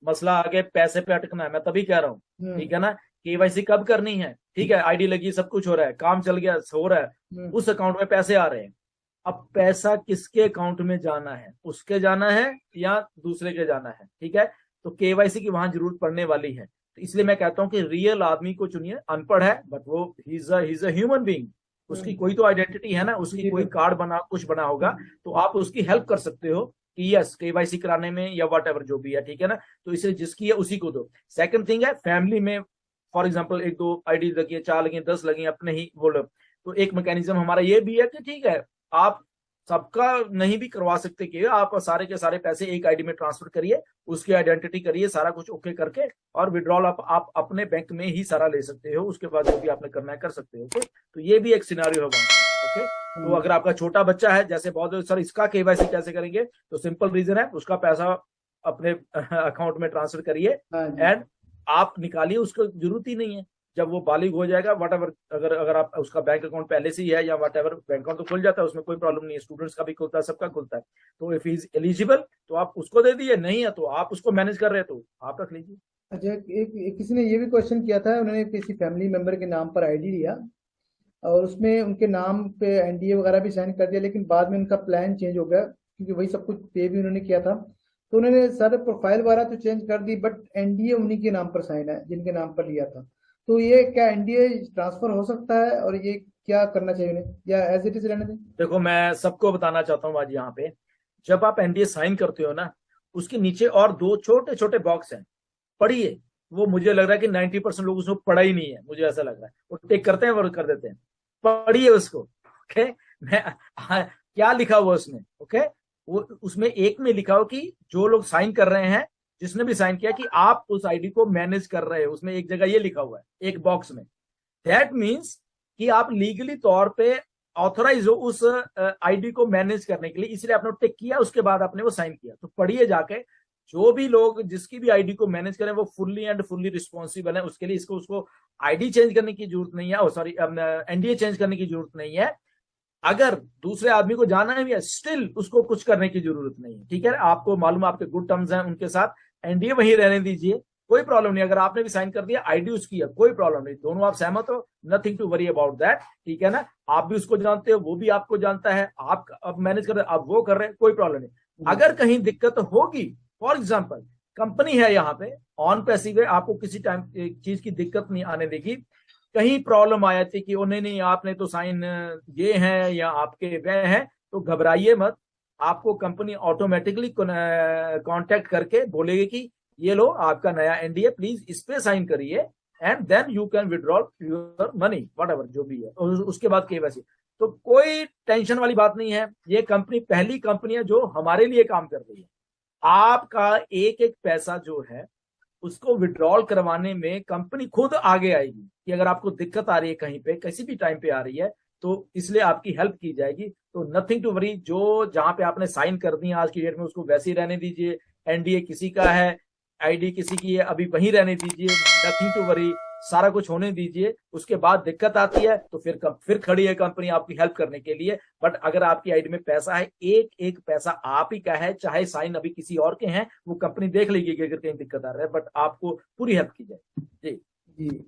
मसला आगे पैसे पे अटकना है, मैं तभी कह रहा हूँ, ठीक है ना। केवाईसी कब करनी है, ठीक है, आईडी लगी, सब कुछ हो रहा है, काम चल गया, हो रहा है, उस अकाउंट में पैसे आ रहे हैं। अब पैसा किसके अकाउंट में जाना है, उसके जाना है या दूसरे के जाना है, ठीक है। तो केवाईसी की वहां जरूरत पड़ने वाली है। तो इसलिए मैं कहता हूं कि रियल आदमी को चुनिए, अनपढ़ है बट वो he is a human being, उसकी कोई तो आइडेंटिटी है ना, उसकी कोई कार्ड बना कुछ बना होगा, तो आप उसकी हेल्प कर सकते हो कि यस केवाईसी कराने में या वट एवर जो भी है, ठीक है ना। तो इसलिए जिसकी है उसी को दो। सेकंड थिंग है, फैमिली में फॉर एग्जाम्पल एक दो आईडी लगी है, 4 लगी है, 10 लगी है, अपने ही बोलो, तो एक मैकेनिज्म हमारा ये भी है कि ठीक है, आप सबका नहीं भी करवा सकते कि आप सारे के सारे पैसे एक आईडी में ट्रांसफर करिए, उसकी आइडेंटिटी करिए, सारा कुछ ओके करके, और विड्रॉल आप अपने बैंक में ही सारा ले सकते हो, उसके बाद जो भी आपने करना है कर सकते हो। ओके, तो ये भी एक सिनारियो होगा। ओके, तो अगर आपका छोटा बच्चा है, जैसे बहुत सर इसका केवाईसी कैसे करेंगे, तो सिंपल रीजन है, उसका पैसा अपने अकाउंट में ट्रांसफर करिए एंड आप निकालिए, उसको जरूरत ही नहीं है। जब वो बालिग हो जाएगा वट एवर, अगर अगर आप उसका बैंक अकाउंट पहले से ही है या वट एवर, बैंक अकाउंट तो खुल जाता है, उसमें कोई प्रॉब्लम नहीं है, स्टूडेंट्स का भी खुलता है, सबका खुलता है। तो इफ इज एलिजिबल तो आप उसको दे दीजिए, नहीं है तो आप उसको मैनेज कर रहे हैं तो आप रख लीजिए। अच्छा, किसी ने ये भी क्वेश्चन किया था, उन्होंने किसी फैमिली मेंबर के नाम पर आईडी लिया और उसमें उनके नाम पे एनडीए वगैरह भी साइन कर दिया, लेकिन बाद में उनका प्लान चेंज हो गया क्योंकि वही सब कुछ पे भी उन्होंने किया था। तो उन्होंने सारे प्रोफाइल वगैरह तो चेंज कर दी, बट एनडीए उन्हीं के नाम पर साइन है जिनके नाम पर लिया था। तो ये क्या एनडीए ट्रांसफर हो सकता है, और ये क्या करना चाहिए उन्हें, या एज इट इज रहने दें? देखो मैं सबको बताना चाहता हूँ आज यहाँ पे, जब आप एनडीए साइन करते हो ना, उसके नीचे और दो छोटे छोटे बॉक्स हैं, पढ़िए। वो मुझे लग रहा है कि 90% लोग उसको पढ़ा ही नहीं है, मुझे ऐसा लग रहा है, वो टिक करते हैं और कर देते हैं। पढ़िए उसको। ओके, मैं क्या लिखा हुआ उसमें, ओके, वो उसमें एक में लिखा हो कि जो लोग साइन कर रहे हैं, जिसने भी साइन किया, कि आप उस आईडी को मैनेज कर रहे हो, उसमें एक जगह ये लिखा हुआ है एक बॉक्स में। दैट मीन्स कि आप लीगली तौर पे ऑथोराइज हो उस आईडी को मैनेज करने के लिए, इसलिए आपने टिक किया, उसके बाद आपने वो साइन किया। तो पढ़िए जाके, जो भी लोग जिसकी भी आईडी को मैनेज करें वो फुल्ली एंड फुल्ली रिस्पॉन्सिबल है उसके लिए, इसको उसको आईडी चेंज करने की जरूरत नहीं है, सॉरी एनडीए चेंज करने की जरूरत नहीं है। अगर दूसरे आदमी को जाना है भी है, स्टिल उसको कुछ करने की जरूरत नहीं है, ठीक है। आपको मालूम है आपके गुड टर्म्स हैं उनके साथ, एनडीए वहीं रहने दीजिए, कोई प्रॉब्लम नहीं। अगर आपने भी साइन कर दिया, आईडी उसकी है, कोई प्रॉब्लम नहीं, दोनों आप सहमत हो, nothing to worry about that, ठीक है ना। आप भी उसको जानते हो, वो भी आपको जानता है, आप अब मैनेज कर रहे हैं, आप वो कर रहे हैं, कोई प्रॉब्लम नहीं। अगर कहीं दिक्कत होगी, फॉर एग्जाम्पल कंपनी है यहाँ पे, ऑन पैसिव है, आपको किसी टाइम चीज की दिक्कत नहीं आने देगी। कहीं प्रॉब्लम आ जाती कि ओ नहीं नहीं आपने तो साइन ये है या आपके वे हैं, तो घबराइए मत, आपको कंपनी ऑटोमेटिकली कांटेक्ट करके बोलेगी कि ये लो आपका नया एनडीए, प्लीज इस पे साइन करिए and then you can withdraw your money whatever जो भी है, और उसके बाद केवाईसी। तो कोई टेंशन वाली बात नहीं है, ये कंपनी पहली कंपनी है जो हमारे लिए काम कर रही है। आपका एक एक पैसा जो है उसको विड्रॉल करवाने में कंपनी खुद आगे आएगी, कि अगर आपको दिक्कत आ रही है कहीं पे किसी भी टाइम पे आ रही है, तो इसलिए आपकी हेल्प की जाएगी। तो नथिंग टू वरी, जो जहां पे आपने साइन कर दी है आज की डेट में, उसको वैसे ही रहने दीजिए। एनडीए किसी का है, आईडी किसी की है, अभी वहीं रहने दीजिए, नथिंग टू वरी, सारा कुछ होने दीजिए। उसके बाद दिक्कत आती है तो फिर खड़ी है कंपनी आपकी हेल्प करने के लिए। बट अगर आपकी आईडी में पैसा है, एक एक पैसा आप ही का है, चाहे साइन अभी किसी और के हैं, वो कंपनी देख लेगी कि अगर कहीं दिक्कत आ रहा है, बट आपको पूरी हेल्प की जाए। जी जी।